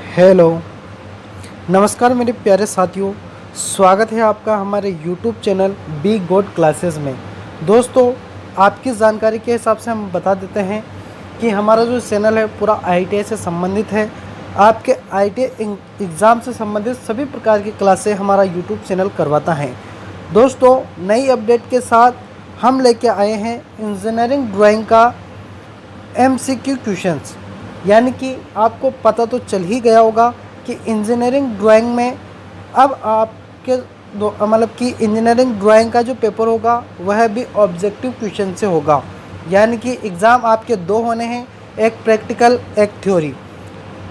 Hello, नमस्कार मेरे प्यारे साथियों। स्वागत है आपका हमारे YouTube चैनल बी गोड क्लासेस में। दोस्तों, आपकी जानकारी के हिसाब से हम बता देते हैं कि हमारा जो चैनल है पूरा ITI से संबंधित है। आपके ITI एग्ज़ाम से संबंधित सभी प्रकार की क्लासें हमारा YouTube चैनल करवाता है। दोस्तों, नई अपडेट के साथ हम लेके आए हैं इंजीनियरिंग ड्राइंग का MCQ क्वेश्चंस। यानी कि आपको पता तो चल ही गया होगा कि इंजीनियरिंग ड्राइंग में अब आपके मतलब कि इंजीनियरिंग ड्राइंग का जो पेपर होगा वह भी ऑब्जेक्टिव क्वेश्चन से होगा। यानी कि एग्ज़ाम आपके दो होने हैं, एक प्रैक्टिकल एक थ्योरी।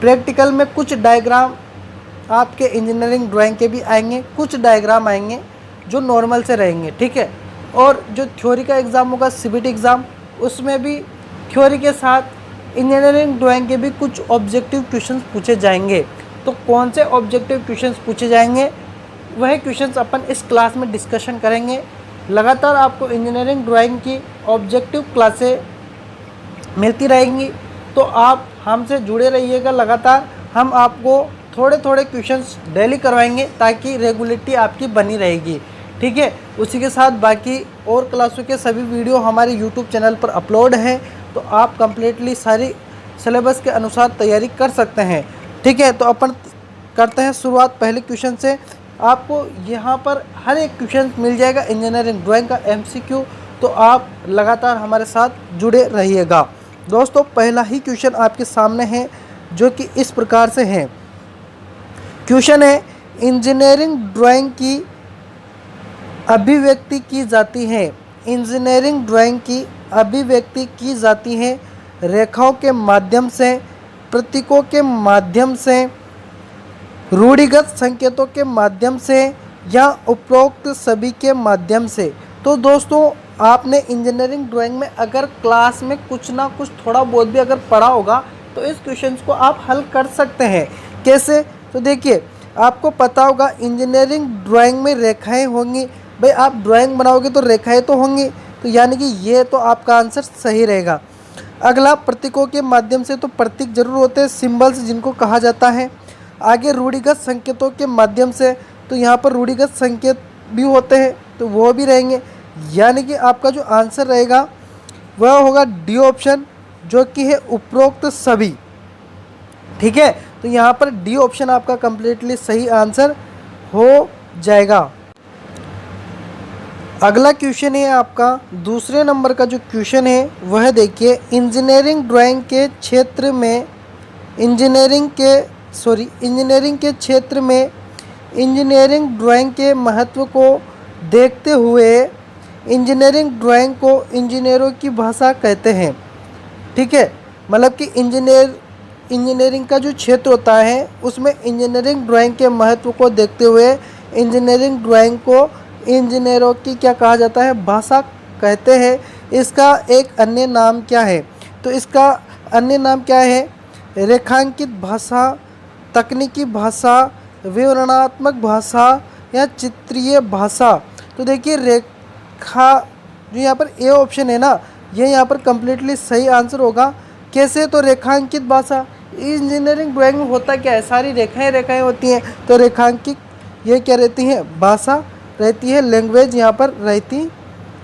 प्रैक्टिकल में कुछ डायग्राम आपके इंजीनियरिंग ड्राइंग के भी आएंगे, कुछ डायग्राम आएंगे जो नॉर्मल से रहेंगे, ठीक है। और जो थ्योरी का एग्ज़ाम होगा CBT एग्ज़ाम, उसमें भी थ्योरी के साथ इंजीनियरिंग ड्राइंग के भी कुछ ऑब्जेक्टिव क्वेश्चंस पूछे जाएंगे। तो कौन से ऑब्जेक्टिव क्वेश्चंस पूछे जाएंगे वह क्वेश्चंस अपन इस क्लास में डिस्कशन करेंगे। लगातार आपको इंजीनियरिंग ड्राइंग की ऑब्जेक्टिव क्लासें मिलती रहेंगी, तो आप हमसे जुड़े रहिएगा। लगातार हम आपको थोड़े थोड़े क्वेश्चंस डेली करवाएंगे ताकि रेगुलरिटी आपकी बनी रहेगी, ठीक है। उसी के साथ बाकी और क्लासों के सभी वीडियो हमारे YouTube चैनल पर अपलोड हैं, तो आप कंप्लीटली सारी सिलेबस के अनुसार तैयारी कर सकते हैं, ठीक है। तो अपन करते हैं शुरुआत पहले क्वेश्चन से। आपको यहाँ पर हर एक क्वेश्चन मिल जाएगा इंजीनियरिंग ड्राइंग का MCQ, तो आप लगातार हमारे साथ जुड़े रहिएगा। दोस्तों, पहला ही क्वेश्चन आपके सामने है जो कि इस प्रकार से है। क्वेश्चन है, इंजीनियरिंग ड्राइंग की अभिव्यक्ति की जाती है। इंजीनियरिंग ड्राइंग की अभिव्यक्ति की जाती है रेखाओं के माध्यम से, प्रतीकों के माध्यम से, रूढ़िगत संकेतों के माध्यम से या उपरोक्त सभी के माध्यम से। तो दोस्तों, आपने इंजीनियरिंग ड्राइंग में अगर क्लास में कुछ ना कुछ थोड़ा बहुत भी अगर पढ़ा होगा तो इस क्वेश्चन को आप हल कर सकते हैं। कैसे? तो देखिए, आपको पता होगा इंजीनियरिंग ड्राइंग में रेखाएं होंगी। भाई, आप ड्राइंग बनाओगे तो रेखाएं तो होंगी, तो यानी कि ये तो आपका आंसर सही रहेगा। अगला, प्रतीकों के माध्यम से, तो प्रतीक जरूर होते हैं, सिंबल्स जिनको कहा जाता है। आगे, रूढ़िगत संकेतों के माध्यम से, तो यहाँ पर रूढ़िगत संकेत भी होते हैं, तो वो भी रहेंगे। यानी कि आपका जो आंसर रहेगा वह होगा डी ऑप्शन, जो कि है उपरोक्त सभी, ठीक है। तो यहाँ पर डी ऑप्शन आपका कंप्लीटली सही आंसर हो जाएगा। अगला क्वेश्चन है आपका दूसरे नंबर का जो क्वेश्चन है वह देखिए, इंजीनियरिंग ड्राइंग के क्षेत्र में इंजीनियरिंग के क्षेत्र में इंजीनियरिंग ड्राइंग के महत्व को देखते हुए इंजीनियरिंग ड्राइंग को इंजीनियरों की भाषा कहते हैं, ठीक है। मतलब कि इंजीनियरिंग का जो क्षेत्र होता है उसमें इंजीनियरिंग ड्राइंग के महत्व को देखते हुए इंजीनियरिंग ड्राइंग को इंजीनियरों की क्या कहा जाता है, भाषा कहते हैं। इसका एक अन्य नाम क्या है? तो इसका अन्य नाम क्या है? रेखांकित भाषा, तकनीकी भाषा, विवरणात्मक भाषा या चित्रीय भाषा। तो देखिए, रेखा जो यहाँ पर ए ऑप्शन है ना, ये यहाँ पर कंप्लीटली सही आंसर होगा। कैसे? तो रेखांकित भाषा, इंजीनियरिंग ड्राइंग में होता क्या है, सारी रेखाएं होती हैं, तो रेखांकित ये क्या रहती है, भाषा रहती है, लैंग्वेज यहाँ पर रहती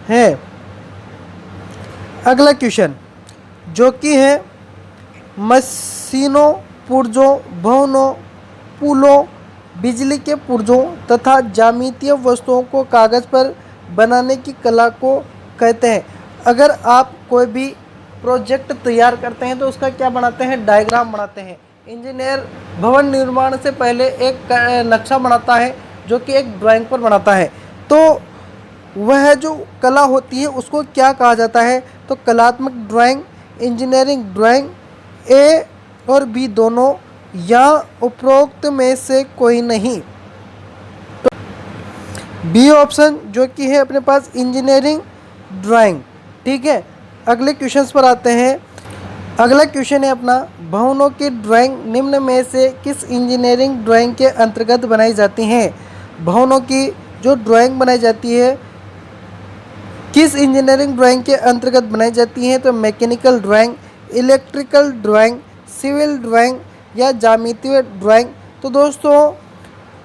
है। अगला क्वेश्चन जो कि है, मशीनों, पुर्जों, भवनों, पुलों, बिजली के पुर्जों तथा ज्यामितीय वस्तुओं को कागज़ पर बनाने की कला को कहते हैं। अगर आप कोई भी प्रोजेक्ट तैयार करते हैं तो उसका क्या बनाते हैं, डायग्राम बनाते हैं। इंजीनियर भवन निर्माण से पहले एक नक्शा बनाता है जो कि एक ड्राइंग पर बनाता है। तो वह जो कला होती है उसको क्या कहा जाता है? तो कलात्मक ड्राइंग, इंजीनियरिंग ड्राइंग, ए और बी दोनों, या उपरोक्त में से कोई नहीं। तो बी ऑप्शन जो कि है अपने पास इंजीनियरिंग ड्राइंग, ठीक है। अगले क्वेश्चंस पर आते हैं। अगला क्वेश्चन है अपना, भवनों की ड्राइंग निम्न में से किस इंजीनियरिंग ड्राइंग के अंतर्गत बनाई जाती हैं? भवनों की जो ड्राइंग बनाई जाती है किस इंजीनियरिंग ड्राइंग के अंतर्गत बनाई जाती है? तो mechanical drawing, electrical drawing, civil drawing या ज्यामितीय ड्राइंग। तो दोस्तों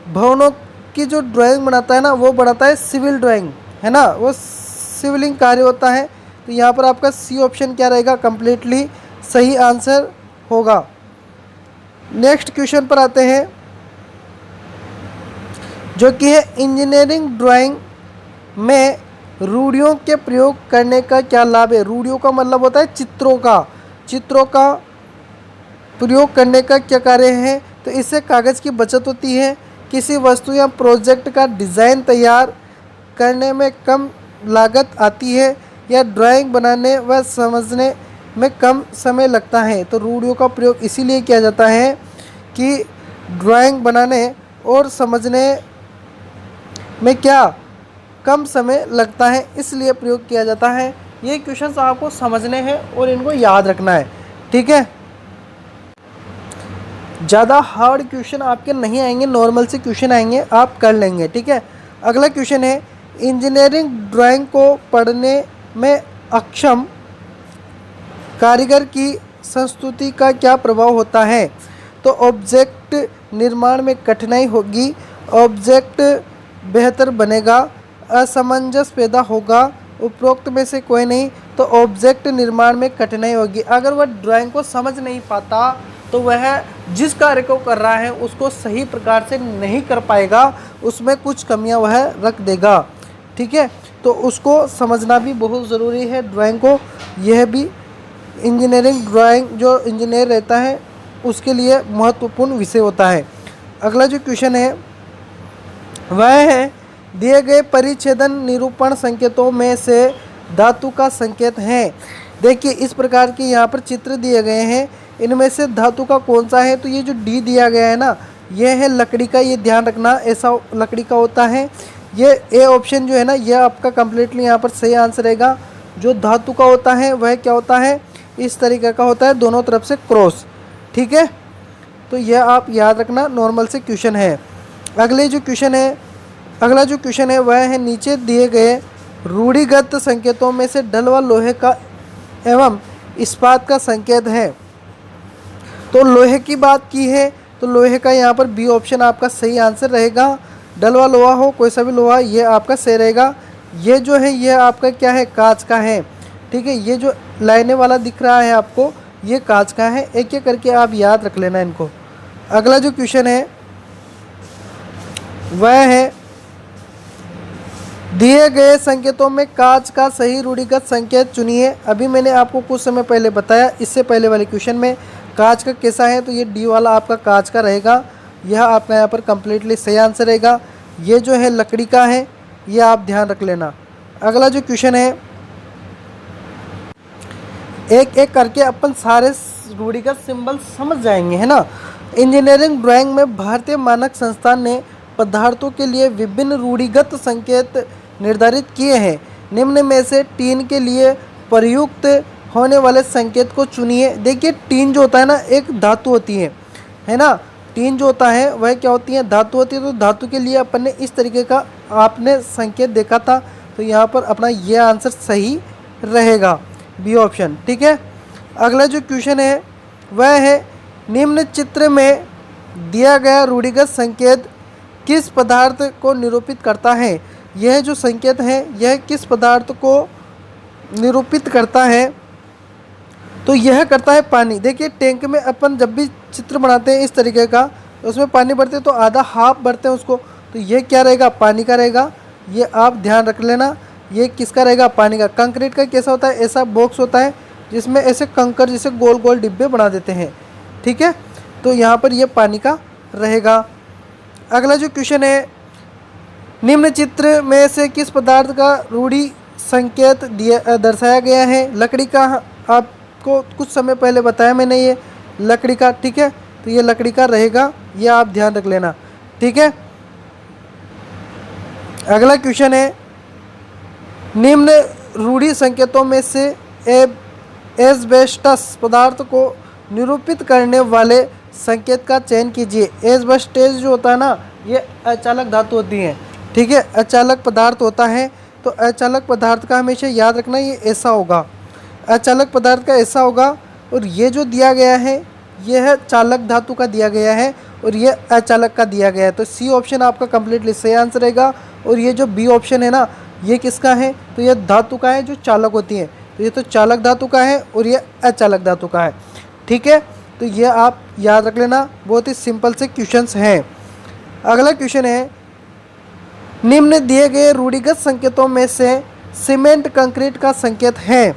भवनों की जो ड्राइंग बनाता है ना वो बनाता है सिविल ड्राइंग, है ना, वो सिविलिंग कार्य होता है। तो यहाँ पर आपका सी ऑप्शन क्या रहेगा, कंप्लीटली सही आंसर होगा। नेक्स्ट क्वेश्चन पर आते हैं जो कि है इंजीनियरिंग ड्राइंग में रूढ़ियों के प्रयोग करने का क्या लाभ है। रूढ़ियों का मतलब होता है चित्रों का प्रयोग करने का क्या कार्य है। तो इससे कागज़ की बचत होती है, किसी वस्तु या प्रोजेक्ट का डिज़ाइन तैयार करने में कम लागत आती है, या ड्राइंग बनाने व समझने में कम समय लगता है। तो रूढ़ियों का प्रयोग इसीलिए किया जाता है कि ड्राइंग बनाने और समझने में क्या कम समय लगता है, इसलिए प्रयोग किया जाता है। ये क्वेश्चंस आपको समझने हैं और इनको याद रखना है, ठीक है। ज़्यादा हार्ड क्वेश्चन आपके नहीं आएंगे, नॉर्मल से क्वेश्चन आएंगे, आप कर लेंगे, ठीक है। अगला क्वेश्चन है इंजीनियरिंग ड्राइंग को पढ़ने में अक्षम कारीगर की संस्तुति का क्या प्रभाव होता है। तो ऑब्जेक्ट निर्माण में कठिनाई होगी, ऑब्जेक्ट बेहतर बनेगा, असमंजस पैदा होगा, उपरोक्त में से कोई नहीं। तो ऑब्जेक्ट निर्माण में कठिनाई होगी। अगर वह ड्राइंग को समझ नहीं पाता तो वह जिस कार्य को कर रहा है उसको सही प्रकार से नहीं कर पाएगा, उसमें कुछ कमियां वह रख देगा, ठीक है। तो उसको समझना भी बहुत ज़रूरी है ड्राइंग को। यह भी इंजीनियरिंग ड्राइंग जो इंजीनियर रहता है उसके लिए महत्वपूर्ण विषय होता है। अगला जो क्वेश्चन है वह है दिए गए परिच्छेदन निरूपण संकेतों में से धातु का संकेत है। देखिए इस प्रकार के यहाँ पर चित्र दिए गए हैं, इनमें से धातु का कौन सा है। तो ये जो डी दिया गया है ना, यह है लकड़ी का, ये ध्यान रखना, ऐसा लकड़ी का होता है। ये ए ऑप्शन जो है ना, यह आपका कंप्लीटली यहाँ पर सही आंसर रहेगा। जो धातु का होता है वह क्या होता है, इस तरीके का होता है, दोनों तरफ से क्रॉस, ठीक है। तो यह आप याद रखना, नॉर्मल से क्वेश्चन है। अगला जो क्वेश्चन है वह है नीचे दिए गए रूढ़िगत संकेतों में से ढलवा लोहे का एवं इस्पात का संकेत है। तो लोहे की बात की है तो लोहे का यहाँ पर बी ऑप्शन आपका सही आंसर रहेगा। डलवा लोहा हो, कोई सा भी लोहा, ये आपका सही रहेगा। ये जो है ये आपका क्या है, कांच का है, ठीक है। ये जो लाइने वाला दिख रहा है आपको, ये कांच का है। एक एक करके आप याद रख लेना इनको। अगला जो क्वेश्चन है वह है दिए गए संकेतों में कांच का सही रूढ़िगत संकेत चुनिए। अभी मैंने आपको कुछ समय पहले बताया, इससे पहले वाले क्वेश्चन में कांच का कैसा है, तो ये डी वाला आपका कांच का रहेगा। यह आपका यहाँ पर कंप्लीटली सही आंसर रहेगा। ये जो है लकड़ी का है, ये आप ध्यान रख लेना। अगला जो क्वेश्चन है एक एक करके अपन सारे रूढ़िगत सिंबल समझ जाएंगे, है ना। इंजीनियरिंग ड्राइंग में भारतीय मानक संस्थान ने पदार्थों के लिए विभिन्न रूढ़िगत संकेत निर्धारित किए हैं। निम्न में से टीन के लिए प्रयुक्त होने वाले संकेत को चुनिए। देखिए टीन जो होता है ना, एक धातु होती है ना। टीन जो होता है वह क्या होती है, धातु होती है। तो धातु के लिए अपन ने इस तरीके का आपने संकेत देखा था। तो यहाँ पर अपना ये आंसर सही रहेगा, बी ऑप्शन, ठीक है। अगला जो क्वेश्चन है वह है निम्न चित्र में दिया गया रूढ़िगत संकेत किस पदार्थ को निरूपित करता है। यह जो संकेत है यह किस पदार्थ को निरूपित करता है, तो यह करता है पानी। देखिए टैंक में अपन जब भी चित्र बनाते हैं इस तरीके का, तो उसमें पानी भरते हैं तो आधा हाफ भरते हैं उसको, तो यह क्या रहेगा, पानी का रहेगा। ये आप ध्यान रख लेना, ये किसका रहेगा, पानी का। कंक्रीट का कैसा होता है, ऐसा बॉक्स होता है जिसमें ऐसे कंकर जैसे गोल गोल डिब्बे बना देते हैं, ठीक है। तो यहाँ पर ये पानी का रहेगा। अगला जो क्वेश्चन है निम्न चित्र में से किस पदार्थ का रूढ़ि संकेत दर्शाया गया है। लकड़ी का, आपको कुछ समय पहले बताया मैंने, ये लकड़ी का, ठीक है। तो ये लकड़ी का रहेगा, ये आप ध्यान रख लेना, ठीक है। अगला क्वेश्चन है निम्न रूढ़ि संकेतों में से एस्बेस्टस पदार्थ को निरूपित करने वाले संकेत का चयन कीजिए। एस्बेस्टस जो होता है ना, ये अचालक धातु होती है, ठीक है, अचालक पदार्थ होता है। तो अचालक पदार्थ का हमेशा याद रखना, ये ऐसा होगा, अचालक पदार्थ का ऐसा होगा। और ये जो दिया गया है यह चालक धातु का दिया गया है और ये अचालक का दिया गया है। तो सी ऑप्शन आपका कंप्लीटली सही आंसर रहेगा। और ये जो बी ऑप्शन है ना, ये किसका है, तो ये धातु का है जो चालक होती है। तो ये तो चालक धातु का है और ये अचालक धातु का है। ठीक है, तो ये आप याद रख लेना, बहुत ही सिंपल से क्वेश्चंस हैं। अगला क्वेश्चन है, निम्न दिए गए रूढ़िगत संकेतों में से सीमेंट कंक्रीट का संकेत है।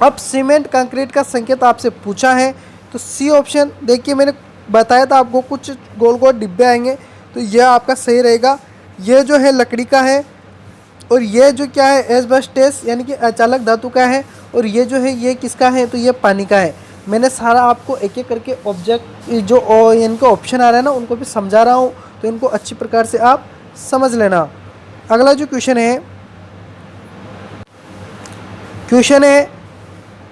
अब सीमेंट कंक्रीट का संकेत आपसे पूछा है, तो सी ऑप्शन देखिए, मैंने बताया था आपको कुछ गोल गोल डिब्बे आएंगे, तो यह आपका सही रहेगा। ये जो है लकड़ी का है और ये जो क्या है एस्बेस्टस यानी कि अचालक धातु का है। और ये जो है ये किसका है, तो ये पानी का है। मैंने सारा आपको एक एक करके ऑब्जेक्ट जो इनके ऑप्शन आ रहा है ना उनको भी समझा रहा हूँ, तो इनको अच्छी प्रकार से आप समझ लेना। अगला जो क्वेश्चन है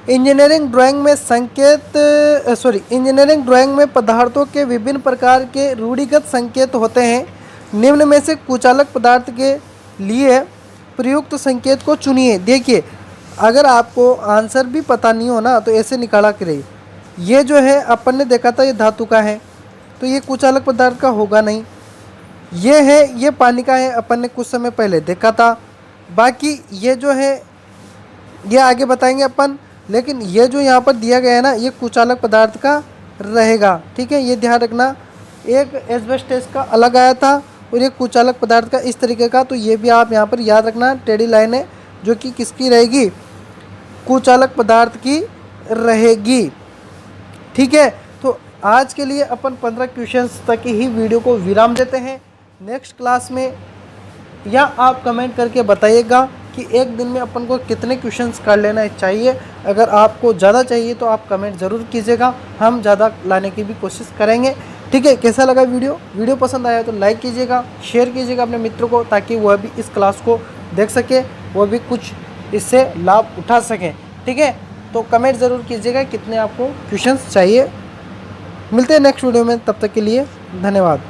इंजीनियरिंग ड्राइंग में इंजीनियरिंग ड्राइंग में पदार्थों के विभिन्न प्रकार के रूढ़िगत संकेत होते हैं। निम्न में से कुचालक पदार्थ के लिए प्रयुक्त संकेत को चुनिए। देखिए, अगर आपको आंसर भी पता नहीं हो ना तो ऐसे निकाला करिए। ये जो है अपन ने देखा था ये धातु का है, तो ये कुचालक पदार्थ का होगा नहीं। ये है ये पानी का है, अपन ने कुछ समय पहले देखा था। बाकी ये जो है ये आगे बताएंगे अपन, लेकिन ये जो यहाँ पर दिया गया है ना ये कुचालक पदार्थ का रहेगा। ठीक है, ये ध्यान रखना। एक एस्बेस्टस का अलग आया था और एक कुचालक पदार्थ का इस तरीके का, तो ये भी आप यहाँ पर याद रखना। टेढ़ी लाइन है जो कि किसकी रहेगी, कुचालक पदार्थ की रहेगी। ठीक है, तो आज के लिए अपन 15 क्वेश्चंस तक ही वीडियो को विराम देते हैं। नेक्स्ट क्लास में या आप कमेंट करके बताइएगा कि एक दिन में अपन को कितने क्वेश्चंस कर लेना चाहिए। अगर आपको ज़्यादा चाहिए तो आप कमेंट ज़रूर कीजिएगा, हम ज़्यादा लाने की भी कोशिश करेंगे। ठीक है, कैसा लगा वीडियो पसंद आया तो लाइक कीजिएगा, शेयर कीजिएगा अपने मित्रों को, ताकि वह भी इस क्लास को देख सके, वह भी कुछ इससे लाभ उठा सकें। ठीक है, तो कमेंट ज़रूर कीजिएगा कितने आपको क्वेश्चंस चाहिए। मिलते हैं नेक्स्ट वीडियो में, तब तक के लिए धन्यवाद।